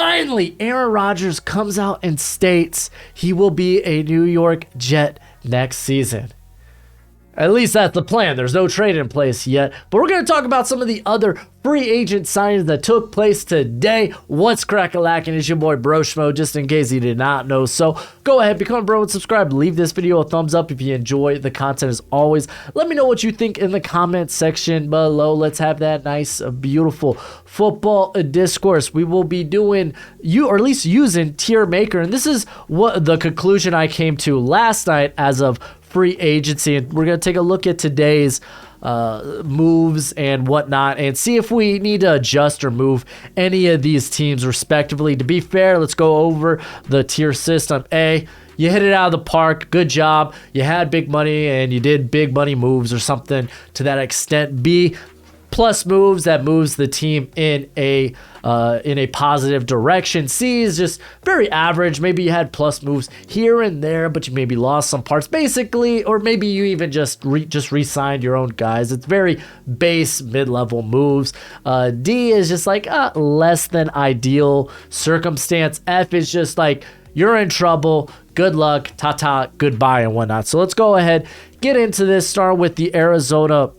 finally, Aaron Rodgers comes out and states he will be a New York Jet next season. At least that's the plan. There's no trade in place yet. But we're going to talk about some of the other free agent signings that took place today. What's crack-a-lackin'? It's your boy Broshmo, just in case you did not know. So go ahead, become a bro and subscribe. Leave this video a thumbs up if you enjoy the content as always. Let me know what you think in the comment section below. Let's have that nice, beautiful football discourse. We will be doing, or at least using Tier Maker. And this is what the conclusion I came to last night as of free agency, and we're going to take a look at today's moves and whatnot and see if we need to adjust or move any of these teams respectively. To be fair, let's go over the tier system. A, you hit it out of the park. Good job. You had big money and you did big money moves or something to that extent. B, plus moves that moves the team in a positive direction. C is just very average. Maybe you had plus moves here and there, but you maybe lost some parts basically, or maybe you even just re-signed your own guys. It's very base mid-level moves. D is just like less than ideal circumstance. F is just like you're in trouble. Good luck, ta-ta, goodbye, and whatnot. So let's go ahead, get into this. Start with the Arizona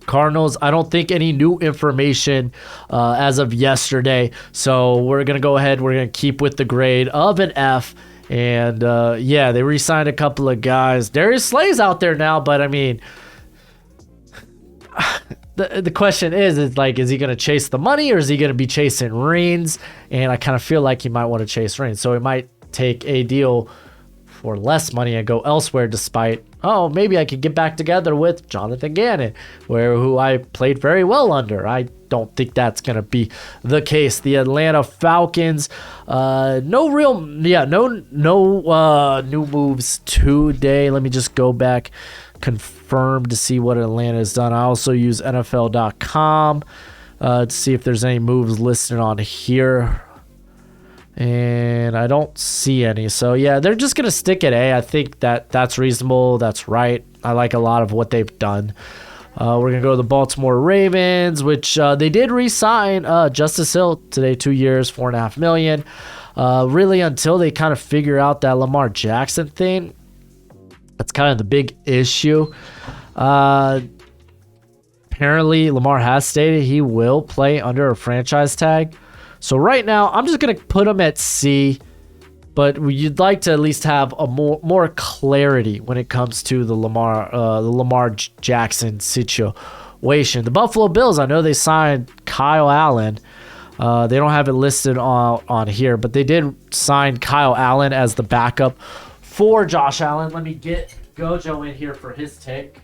Cardinals. I don't think any new information as of yesterday. So we're going to go ahead. We're going to keep with the grade of an F. And yeah, they re-signed a couple of guys. Darius Slay's out there now, but I mean, the question is like, is he going to chase the money or is he going to be chasing rings? And I kind of feel like he might want to chase rings. So he might take a deal for less money and go elsewhere, despite, oh, maybe I could get back together with Jonathan Gannon, who I played very well under. I don't think that's going to be the case. The Atlanta Falcons, no new moves today. Let me just go back, confirm to see what Atlanta has done. I also use NFL.com to see if there's any moves listed on here. And I don't see any. So, yeah, they're just going to stick at A. I think that's reasonable. That's right. I like a lot of what they've done. We're going to go to the Baltimore Ravens, which they did re-sign Justice Hill today, 2 years, $4.5 million. Really, until they kind of figure out that Lamar Jackson thing. That's kind of the big issue. Apparently, Lamar has stated he will play under a franchise tag. So right now, I'm just going to put him at C, but you'd like to at least have a more clarity when it comes to the Lamar Jackson situation. The Buffalo Bills, I know they signed Kyle Allen. They don't have it listed on here, but they did sign Kyle Allen as the backup for Josh Allen. Let me get Gojo in here for his take.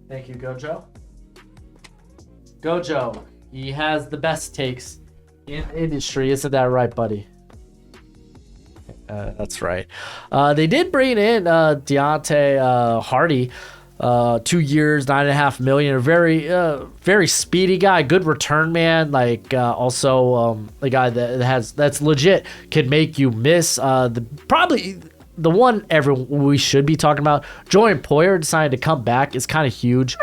Thank you, Gojo. Gojo, he has the best takes in the industry. Isn't that right, buddy? That's right. They did bring in Deontay Hardy, 2 years, $9.5 million. A very speedy guy, good return man. Like also a guy that's legit can make you miss. Probably the one we should be talking about. Jordan Poyer decided to come back is kind of huge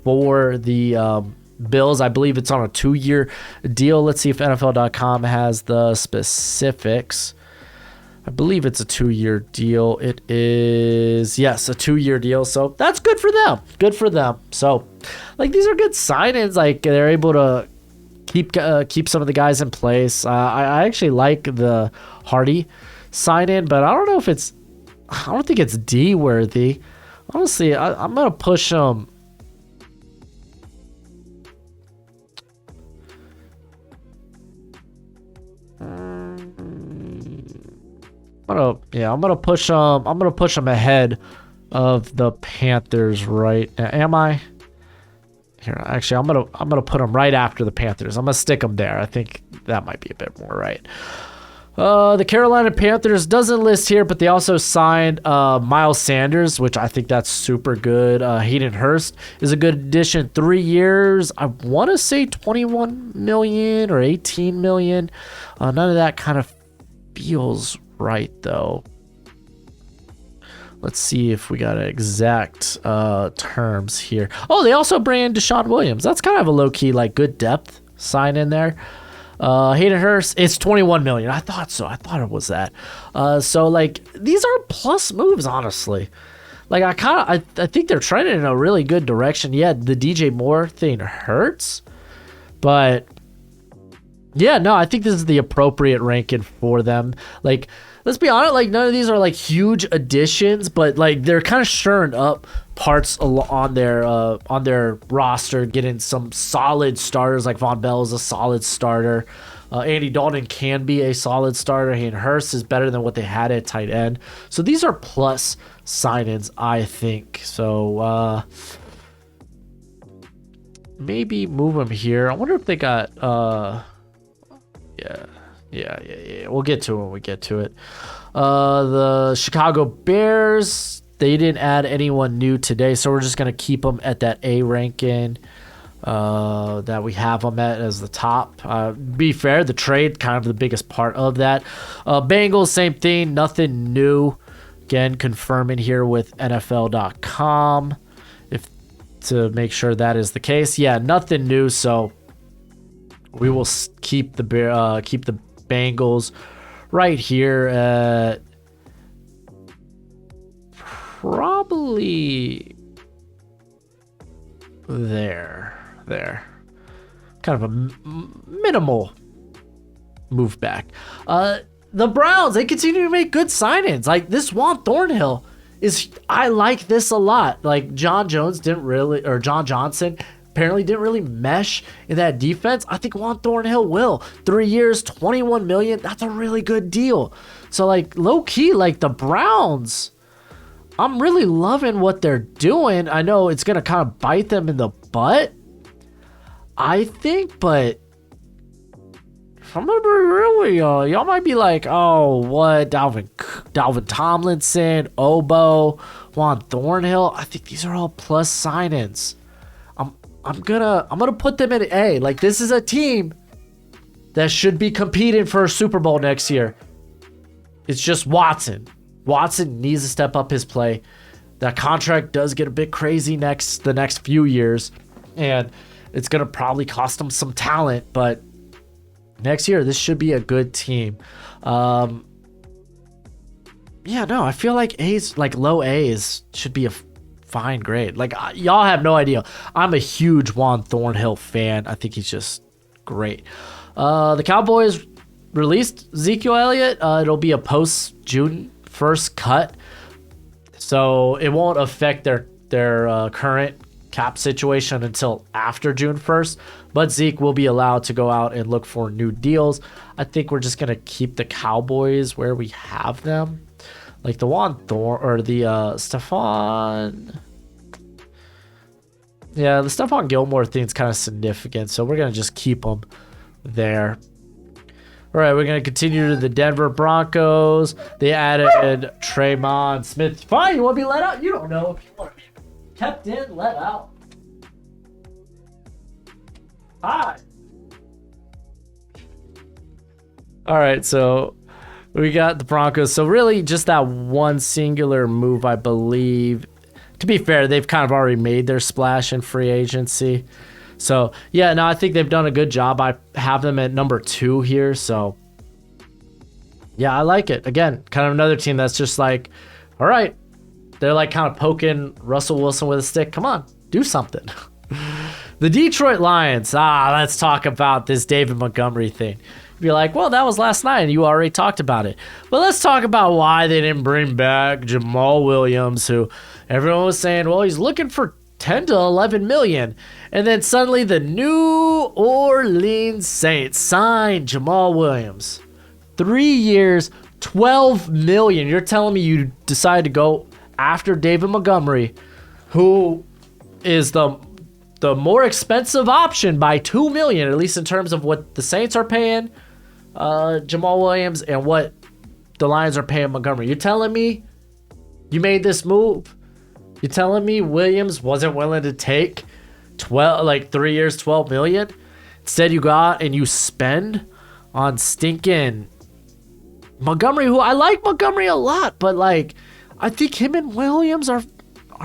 for the Bills. I believe it's on a 2-year deal. Let's see if NFL.com has the specifics. I believe it's a 2-year deal. It is, yes, a 2-year deal. So that's good for them. Good for them. So, like, these are good signings. Like, they're able to keep some of the guys in place. I actually like the Hardy sign-in, but I don't know if I don't think it's D worthy. Honestly, I'm gonna push them. I'm gonna push them ahead of the Panthers right now. Am I? Here, actually, I'm gonna put them right after the Panthers. I'm gonna stick them there. I think that might be a bit more right. The Carolina Panthers doesn't list here, but they also signed Miles Sanders, which I think that's super good. Hayden Hurst is a good addition. 3 years. I want to say 21 million or 18 million. None of that kind of feels right, though. Let's see if we got exact terms here. Oh, they also bring in Deshaun Williams. That's kind of a low-key, like, good depth sign in there. Hayden Hurst, it's 21 million. I thought so. I thought it was that. So like these are plus moves, honestly. Like I think they're trending in a really good direction. Yeah, the DJ Moore thing hurts, but yeah, no, I think this is the appropriate ranking for them. Like, let's be honest, like none of these are like huge additions, but like they're kind of shoring up parts on their roster, getting some solid starters. Like Von Bell is a solid starter. Andy Dalton can be a solid starter. Hayden Hurst is better than what they had at tight end. So these are plus sign-ins, I think. So maybe move them here. I wonder if they got yeah. We'll get to it when we get to it. The Chicago Bears, they didn't add anyone new today, so we're just going to keep them at that A ranking that we have them at as the top. Be fair, the trade, kind of the biggest part of that. Bengals, same thing, nothing new. Again, confirming here with NFL.com to make sure that is the case. Yeah, nothing new, so we will keep the Bengals right here at probably there. Kind of a minimal move back. The Browns, they continue to make good signings. Like this Juan Thornhill I like this a lot. Like John Johnson apparently didn't really mesh in that defense. I think Juan Thornhill will. 3 years, $21 million. That's a really good deal. So like low key, like the Browns, I'm really loving what they're doing. I know it's gonna kind of bite them in the butt, I think, but if I'm gonna be real with y'all might be like, oh, what? Dalvin Tomlinson, Obo, Juan Thornhill. I think these are all plus sign-ins. I'm gonna put them in A. Like this is a team that should be competing for a Super Bowl next year. It's just Watson. Watson needs to step up his play. That contract does get a bit crazy the next few years, and it's gonna probably cost him some talent, but next year this should be a good team. I feel like low A's should be a fine grade. Like y'all have no idea. I'm a huge Juan Thornhill fan. I think he's just great. The Cowboys released Ezekiel Elliott. It'll be a post-June 1st cut, so it won't affect their current cap situation until after June 1st. But Zeke will be allowed to go out and look for new deals. I think we're just gonna keep the Cowboys where we have them. Like the Stephon. Yeah, the Stephon Gilmore thing's kind of significant, so we're going to just keep them there. All right, we're going to continue to the Denver Broncos. They added Tremon Smith. Fine, you want to be let out? You don't know if you want to be kept in, let out. Hi. All right, so we got the Broncos. So really just that one singular move, I believe. To be fair, they've kind of already made their splash in free agency. So, yeah, no, I think they've done a good job. I have them at number 2 here. So, yeah, I like it. Again, kind of another team that's just like, all right. They're like kind of poking Russell Wilson with a stick. Come on, do something. The Detroit Lions. Let's talk about this David Montgomery thing. Be like, well, that was last night and you already talked about it. But let's talk about why they didn't bring back Jamal Williams, who everyone was saying, well, he's looking for 10 to 11 million. And then suddenly the New Orleans Saints signed Jamal Williams. 3 years, 12 million. You're telling me you decided to go after David Montgomery, who is the more expensive option by $2 million, at least in terms of what the Saints are paying Jamal Williams and what the Lions are paying Montgomery. You're telling me you made this move? You're telling me Williams wasn't willing to take 3 years, $12 million? Instead, you go out and you spend on stinking Montgomery, who I like Montgomery a lot, but like I think him and Williams are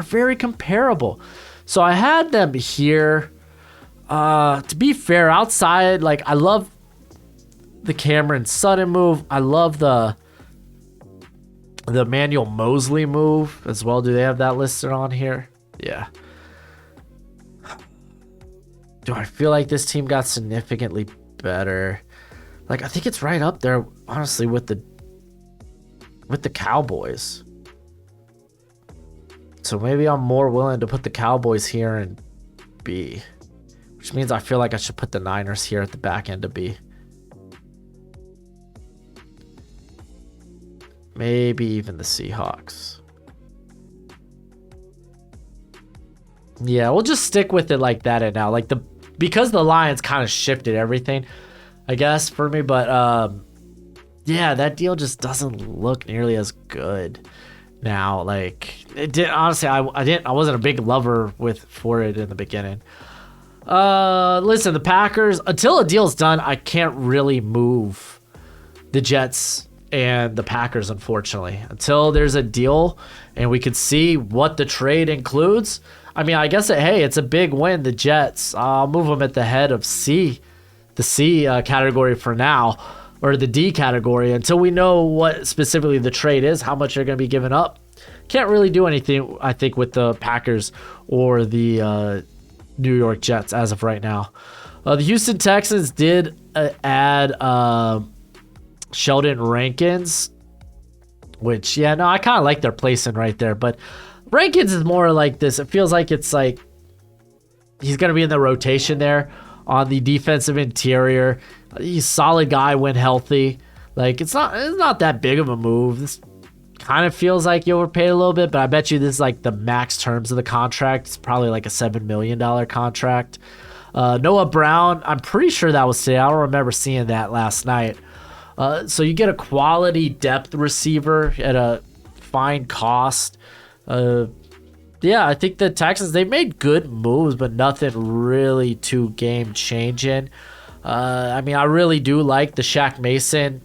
very comparable. So I had them here. To be fair, outside, like I love the Cameron Sutton move. I love the Emmanuel Mosley move as well. Do they have that listed on here? Yeah. Do I feel like this team got significantly better? Like, I think it's right up there, honestly, with the Cowboys. So maybe I'm more willing to put the Cowboys here in B, which means I feel like I should put the Niners here at the back end of B. Maybe even the Seahawks. Yeah, we'll just stick with it like that and now. Like because the Lions kind of shifted everything, I guess, for me. But yeah, that deal just doesn't look nearly as good now. Like, it did, honestly, I wasn't a big lover for it in the beginning. Listen, the Packers, until a deal's done, I can't really move the Jets and the Packers, unfortunately, until there's a deal and we could see what the trade includes. I mean, I guess it's a big win, the Jets. I'll move them at the head of the C category for now, or the D category, until we know what specifically the trade is, how much they're going to be giving up. Can't really do anything, I think, with the Packers or the New York Jets as of right now. The Houston Texans did add Sheldon Rankins, which, yeah, no, I kind of like their placing right there, but Rankins is more like this. It feels like it's like he's going to be in the rotation there on the defensive interior. He's a solid guy when healthy. Like, it's not that big of a move. This kind of feels like you overpaid a little bit, but I bet you this is like the max terms of the contract. It's probably like a $7 million contract. Noah Brown, I'm pretty sure that was today. I don't remember seeing that last night. So you get a quality depth receiver at a fine cost. Yeah, I think the Texans, they made good moves, but nothing really too game changing. I mean, I really do like the Shaq Mason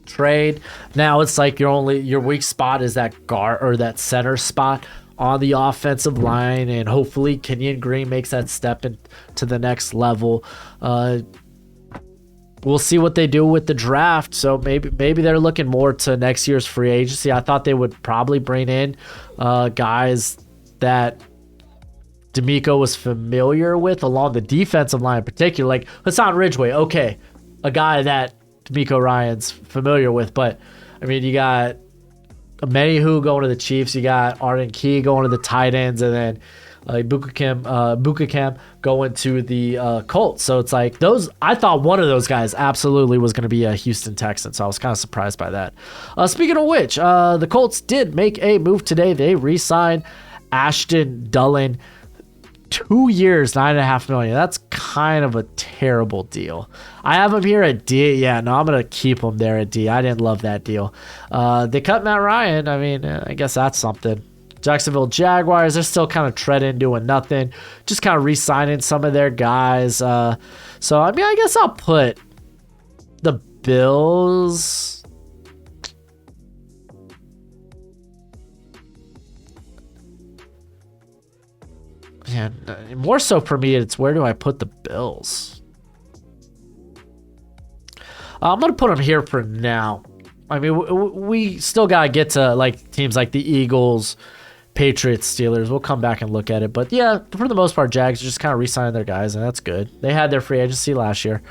trade. Now it's like your weak spot is that guard or that center spot on the offensive line, and hopefully Kenyon Green makes that step into the next level. We'll see what they do with the draft. So maybe they're looking more to next year's free agency. I thought they would probably bring in guys that D'Amico was familiar with along the defensive line in particular, like Hassan Ridgeway. Okay, a guy that D'Amico Ryan's familiar with, but I mean, you got Menihu going to the Chiefs, you got Arden Key going to the tight ends, and then Bukakem going to the Colts. So it's like those. I thought one of those guys absolutely was going to be a Houston Texan, so I was kind of surprised by that. Speaking of which, the Colts did make a move today. They re-signed Ashton Dulin, 2 years, $9.5 million. That's kind of a terrible deal. I have him here at D. Yeah, no, I'm gonna keep him there at D. I didn't love that deal. They cut Matt Ryan. I mean, I guess that's something. Jacksonville Jaguars, they're still kind of treading, doing nothing, just kind of re-signing some of their guys. So, I mean, I guess I'll put the Bills. Yeah, more so for me, it's where do I put the Bills? I'm going to put them here for now. I mean, we still got to get to like teams like the Eagles, Patriots, Steelers. We'll come back and look at it. But yeah, for the most part, Jags are just kind of re-signing their guys, and that's good. They had their free agency last year.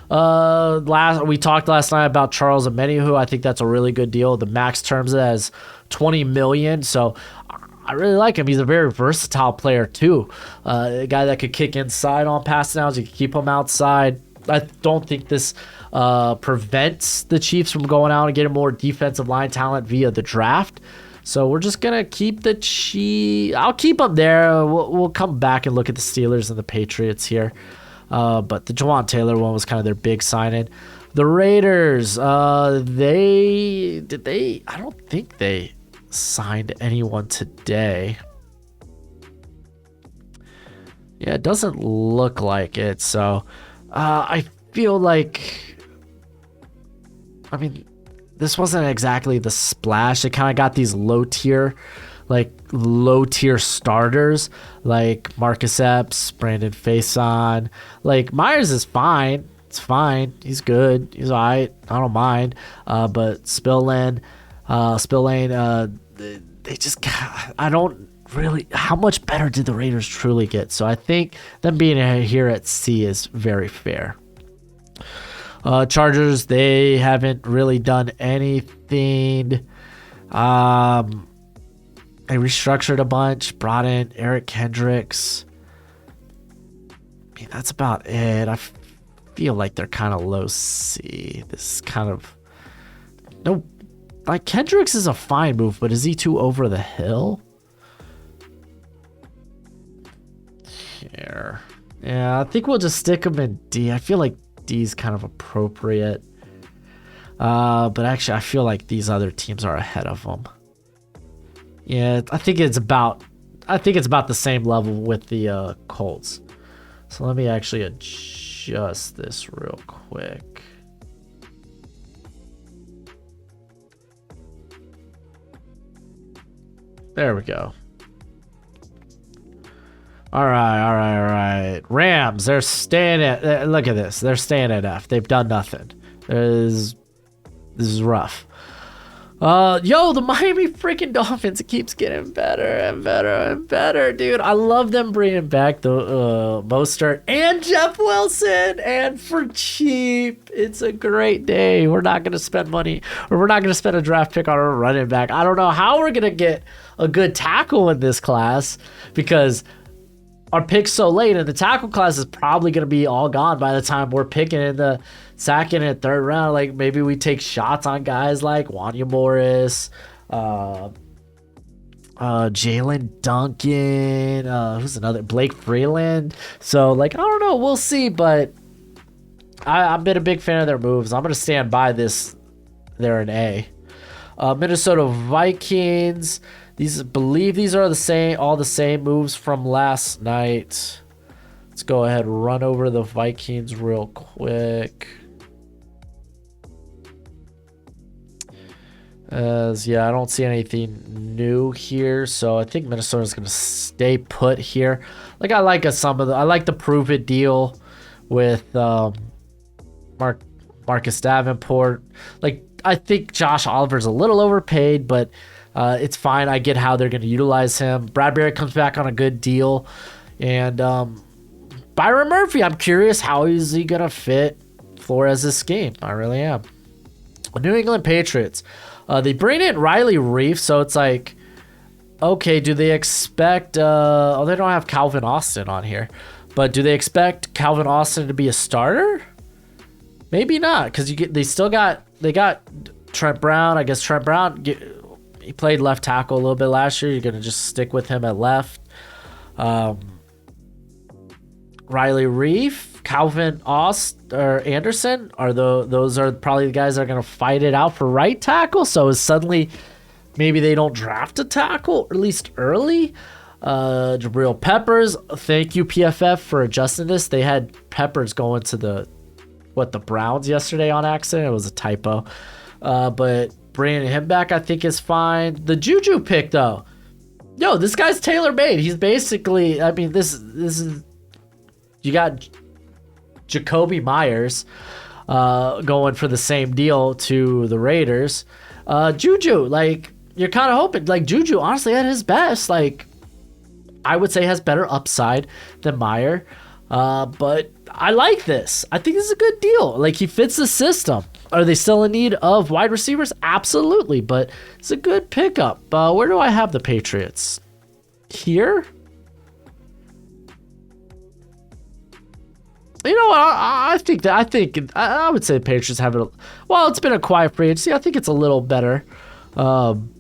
We talked last night about Charles Omenihu. I think that's a really good deal. The max terms of that is $20 million. So I really like him. He's a very versatile player too. A guy that could kick inside on pass downs. You can keep him outside. I don't think this prevents the Chiefs from going out and getting more defensive line talent via the draft. So we're just going to keep the Chiefs. I'll keep them there. We'll come back and look at the Steelers and the Patriots here. But the Jawan Taylor one was kind of their big signing. The Raiders, I don't think they signed anyone today. Yeah, it doesn't look like it. So I feel like, I mean, this wasn't exactly the splash. It kind of got these low tier starters like Marcus Epps, Brandon Faison. Like Myers is fine. It's fine. He's good. He's all right. I don't mind. But Spillane, they just, I don't really, how much better did the Raiders truly get? So I think them being here at C is very fair. Chargers, they haven't really done anything. They restructured a bunch, brought in Eric Kendricks. I mean, that's about it. I feel like they're kind of low C. This is kind of, no, like Kendricks is a fine move, but is he too over the hill? Here. Yeah, I think we'll just stick him in D. I feel like D is kind of appropriate. But actually, I feel like these other teams are ahead of them. Yeah, I think it's about the same level with the Colts. So let me actually adjust this real quick. There we go. All right. Rams, they're staying at, look at this. They're staying at F. They've done nothing. This is rough. The Miami freaking Dolphins, it keeps getting better and better and better, dude. I love them bringing back the Mostert and Jeff Wilson, and for cheap. It's a great day. We're not going to spend money, or we're not going to spend a draft pick on a running back. I don't know how we're going to get a good tackle in this class, because our pick's so late, and the tackle class is probably going to be all gone by the time we're picking in the second and third round. Like, maybe we take shots on guys like Wanya Morris, Jalen Duncan, who's another, Blake Freeland. So, like, I don't know, we'll see, but I've been a big fan of their moves. I'm going to stand by this. They're an A. Minnesota Vikings. These are all the same moves from last night. Let's go ahead and run over the Vikings real quick. I don't see anything new here, so I think Minnesota's gonna stay put here. Like, I like the prove it deal with Marcus Davenport. Like, I think Josh Oliver's a little overpaid, but it's fine. I get how they're going to utilize him. Bradbury comes back on a good deal. And Byron Murphy, I'm curious, how is he going to fit Flores' scheme? I really am. New England Patriots. They bring in Riley Reef, so it's like, okay, do they expect... they don't have Calvin Austin on here. But do they expect Calvin Austin to be a starter? Maybe not, because they got Trent Brown. I guess Trent Brown... He played left tackle a little bit last year. You're going to just stick with him at left. Riley Reef, Calvin Anderson, those are probably the guys that are going to fight it out for right tackle. So is suddenly maybe they don't draft a tackle, or at least early. Jabril Peppers, thank you PFF for adjusting this. They had Peppers going to the Browns yesterday on accident. It was a typo. But bringing him back, I think, is fine. The Juju pick, though. This guy's tailor-made. He's basically, I mean, this is, you got Jacoby Myers going for the same deal to the Raiders. Juju, like, you're kind of hoping, like, Juju, honestly, at his best, like, I would say has better upside than Meyer. But I like this. I think this is a good deal. Like, he fits the system. Are they still in need of wide receivers? Absolutely, but it's a good pickup. Where do I have the Patriots? Here? You know what? I think I would say the Patriots have it. Well, it's been a quiet free agency. I think it's a little better than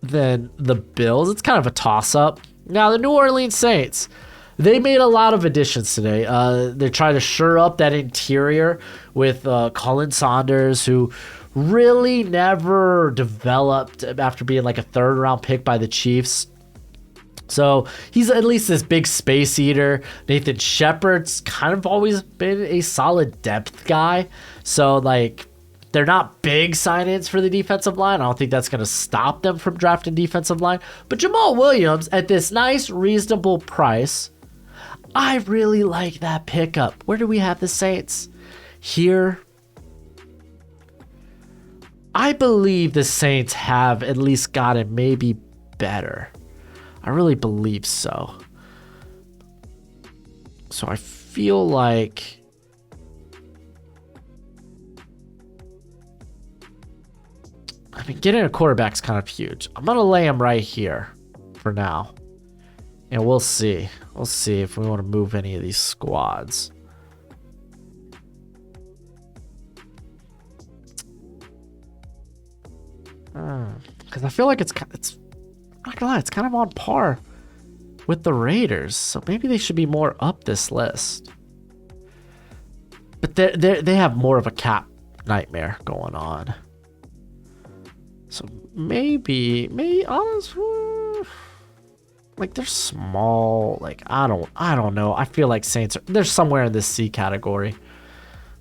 the Bills. It's kind of a toss-up. Now, the New Orleans Saints. They made a lot of additions today. They're trying to shore up that interior with Colin Saunders, who really never developed after being like a third-round pick by the Chiefs. So he's at least this big space eater. Nathan Shepard's kind of always been a solid depth guy. So, like, they're not big sign-ins for the defensive line. I don't think that's going to stop them from drafting defensive line. But Jamal Williams, at this nice, reasonable price... I really like that pickup. Where do we have the Saints? here, I believe the Saints have at least gotten maybe better. I really believe so. So I feel like getting a quarterback's kind of huge. I'm going to lay him right here for now. And we'll see. We'll see if we want to move any of these squads. Because I feel like it's I'm not gonna lie, it's kind of on par with the Raiders. So maybe they should be more up this list. But they have more of a cap nightmare going on. So maybe honestly, like they're small. Like I don't know. I feel like Saints they're somewhere in this C category.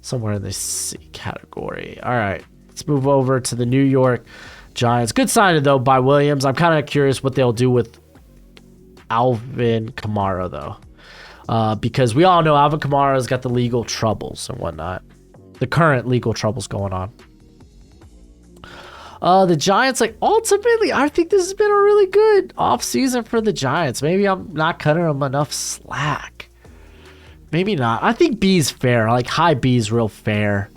Somewhere in this C category. All right, let's move over to the New York Giants. Good signing though by Williams. I'm kind of curious what they'll do with Alvin Kamara though, because we all know Alvin Kamara's got the legal troubles and whatnot. The current legal troubles going on. The Giants, like, ultimately, I think this has been a really good offseason for the Giants. Maybe I'm not cutting them enough slack. Maybe not. I think B's fair. Like, high B's real fair.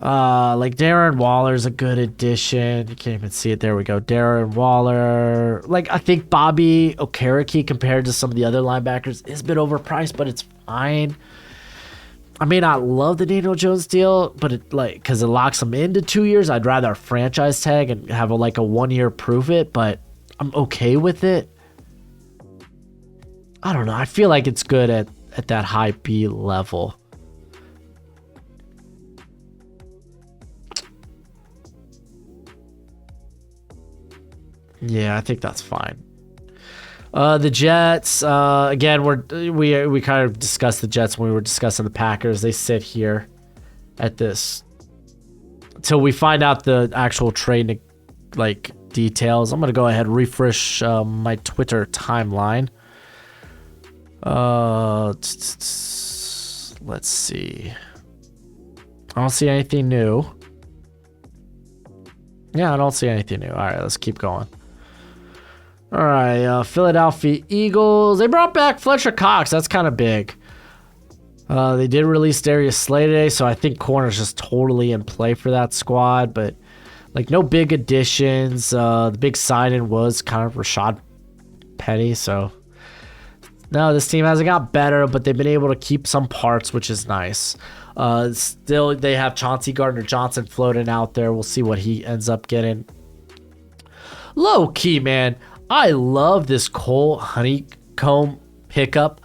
Like, Darren Waller's a good addition. You can't even see it. There we go. Darren Waller. Like, I think Bobby Okereke, compared to some of the other linebackers, is a bit overpriced, but it's fine. I may not love the Daniel Jones deal, but it because it locks him into 2 years. I'd rather franchise tag and have a 1 year prove it, but I'm okay with it. I don't know. I feel like it's good at that high B level. Yeah, I think that's fine. The Jets, again, we kind of discussed the Jets when we were discussing the Packers. They sit here at this until we find out the actual trade details. I'm gonna go ahead and refresh my Twitter timeline. Let's see. I don't see anything new. Yeah, I don't see anything new. All right, let's keep going. All right, Philadelphia Eagles. They brought back Fletcher Cox. That's kind of big. They did release Darius Slay today, so I think corner's just totally in play for that squad. But no big additions. The big signing was kind of Rashad Penny. So no, this team hasn't got better, but they've been able to keep some parts, which is nice. Still, they have Chauncey Gardner-Johnson floating out there. We'll see what he ends up getting. Low key, man. I love this Cole Honeycomb pickup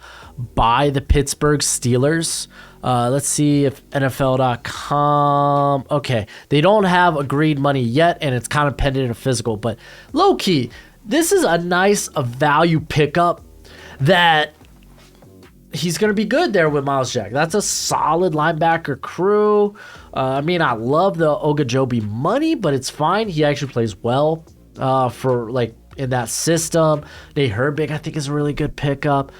by the Pittsburgh Steelers. Let's see if NFL.com. Okay, they don't have agreed money yet, and it's kind of pending a physical. But low key, this is a nice value pickup that he's going to be good there with Myles Jack. That's a solid linebacker crew. I love the Ogunjobi money, but it's fine. He actually plays well for in that system. Nate Herbig, I think, is a really good pickup.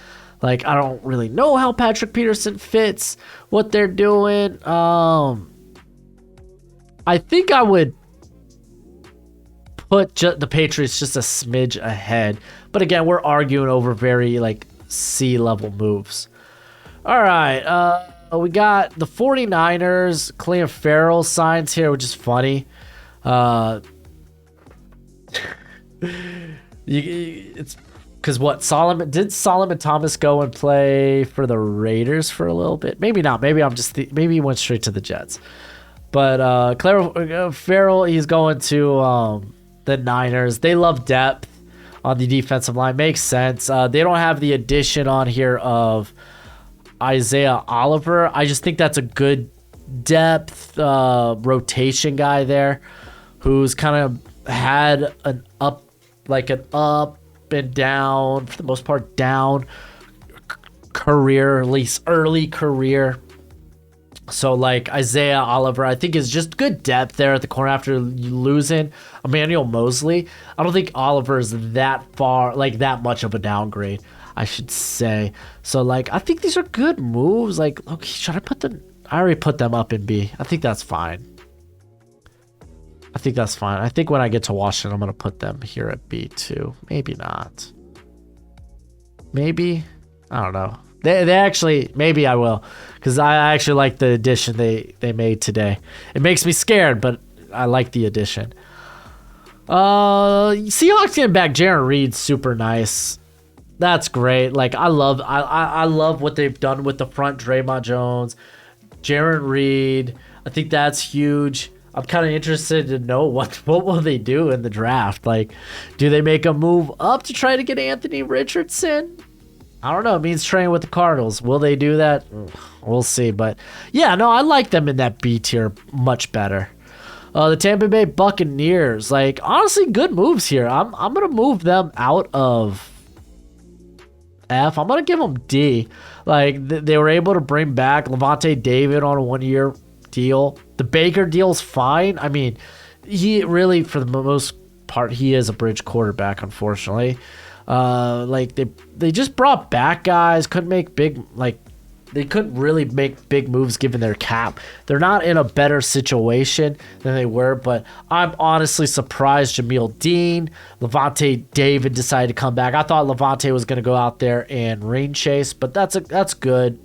I don't really know how Patrick Peterson fits what they're doing. I think I would put the Patriots just a smidge ahead. But again, we're arguing over very C-level moves. All right. We got the 49ers. Clelin Ferrell signs here, which is funny. It's because Solomon Thomas go and play for the Raiders for a little bit? Maybe not. Maybe maybe he went straight to the Jets. But Clelin Ferrell, he's going to the Niners. They love depth on the defensive line. Makes sense. They don't have the addition on here of Isaiah Oliver. I just think that's a good depth rotation guy there, who's kind of had an up and down, for the most part, down career, at least early career. So Isaiah Oliver, I think, is just good depth there at the corner after losing Emmanuel Mosley. I don't think Oliver is that far, that much of a downgrade, I should say. So I think these are good moves. Okay, should I put the I already put them up in B. I think that's fine. I think when I get to Washington, I'm going to put them here at B too. Maybe not. Maybe. I don't know. They actually, maybe I will. Because I actually like the addition they made today. It makes me scared, but I like the addition. Seahawks getting back Aaron Reed, super nice. That's great. Like, I love what they've done with the front. Draymond Jones, Aaron Reed. I think that's huge. I'm kind of interested to know what will they do in the draft. Like, do they make a move up to try to get Anthony Richardson? I don't know. It means training with the Cardinals. Will they do that? We'll see. But yeah, no, I like them in that B tier much better. The Tampa Bay Buccaneers, like, honestly, good moves here. I'm gonna move them out of F. I'm gonna give them D. Like, they were able to bring back Lavonte David on a 1-year deal. The Baker deal's fine. I mean, he really, for the most part, he is a bridge quarterback, unfortunately. Like, they just brought back guys, they couldn't really make big moves given their cap. They're not in a better situation than they were, but I'm honestly surprised Jameel Dean, Lavonte David decided to come back. I thought Lavonte was going to go out there and ring chase, but that's good.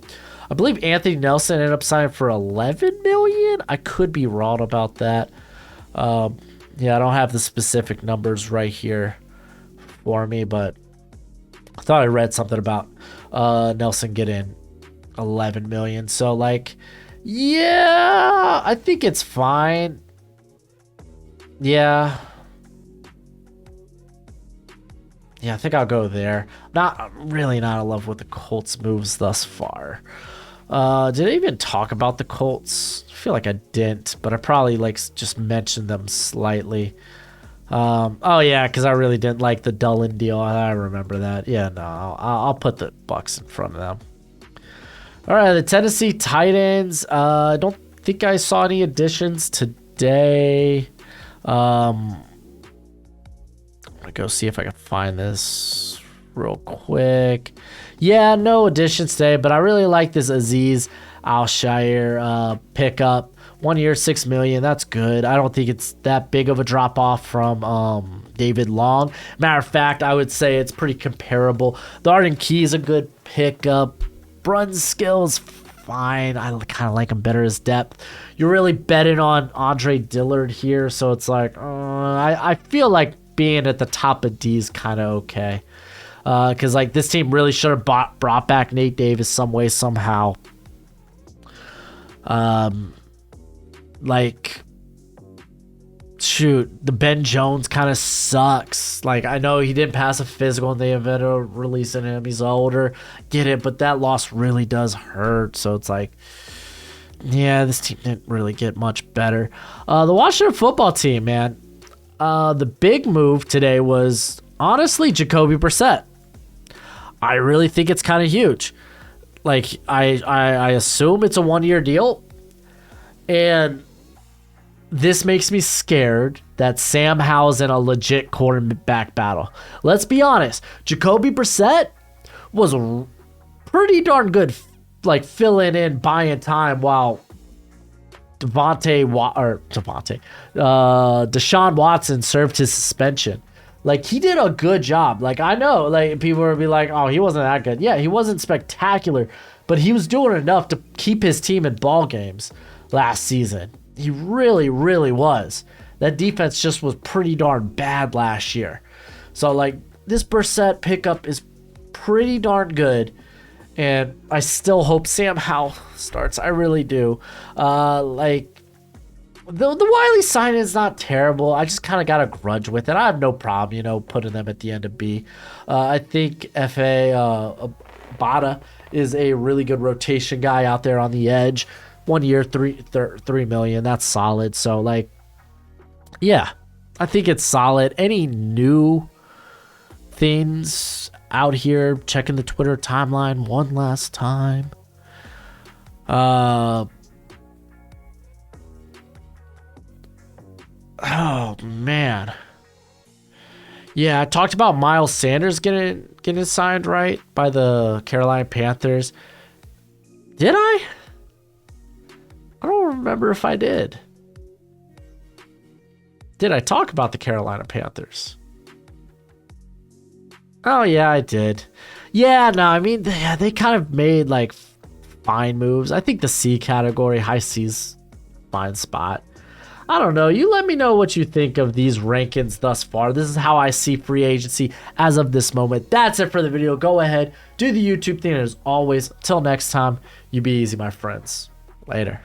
I believe Anthony Nelson ended up signing for $11 million. I could be wrong about that. Yeah, I don't have the specific numbers right here for me, but I thought I read something about Nelson getting $11 million. So, like, yeah, I think it's fine. Yeah, I think I'll go there. Really not in love with the Colts moves thus far. Did I even talk about the Colts? I feel like I didn't, but I probably just mentioned them slightly. Oh yeah, because I really didn't like the Dullen deal. I remember that. Yeah, no, I'll put the Bucs in front of them. All right, the Tennessee Titans. I don't think I saw any additions today. I'm gonna go see if I can find this real quick. Yeah, no additions today, but I really like this Azeez Al-Shaair pickup. 1 year, $6 million. That's good. I don't think it's that big of a drop off from David Long. Matter of fact, I would say it's pretty comparable. The Arden Key is a good pickup. Brunskill's fine. I kind of like him better as depth. You're really betting on Andre Dillard here, so it's like I feel like being at the top of D is kind of okay. Because like this team really should have brought back Nate Davis some way, somehow. Like, shoot, the Ben Jones kind of sucks. Like, I know he didn't pass a physical and they ended up releasing him. He's older, get it, but that loss really does hurt. So it's like, yeah, this team didn't really get much better. The Washington football team, man. The big move today was honestly Jacoby Brissett. I really think it's kind of huge. Like, I assume it's a 1-year deal. And this makes me scared that Sam Howell's in a legit quarterback battle. Let's be honest. Jacoby Brissett was pretty darn good, like, filling in, buying time while Deshaun Watson served his suspension. Like, he did a good job. Like, I know, like, people would be like, oh, he wasn't that good. Yeah, he wasn't spectacular, but he was doing enough to keep his team in ball games last season. He really, really was. That defense just was pretty darn bad last year. So, like, this Brissett pickup is pretty darn good, and I still hope Sam Howell starts. I really do. Like, the Wiley sign is not terrible. I just kind of got a grudge with it. I have no problem, putting them at the end of B. I think F.A. Bada is a really good rotation guy out there on the edge. 1 year, $3 million. That's solid. So, like, yeah, I think it's solid. Any new things out here? Checking the Twitter timeline one last time. Oh man. Yeah, I talked about Miles Sanders getting signed, right, by the Carolina Panthers. Did I? I don't remember if I did. Did I talk about the Carolina Panthers? Oh, yeah, I did. Yeah, no, I mean, they kind of made, like, fine moves. I think the C category, high C's fine spot. I don't know. You let me know what you think of these rankings thus far. This is how I see free agency as of this moment. That's it for the video. Go ahead, do the YouTube thing. And as always, until next time, you be easy, my friends. Later.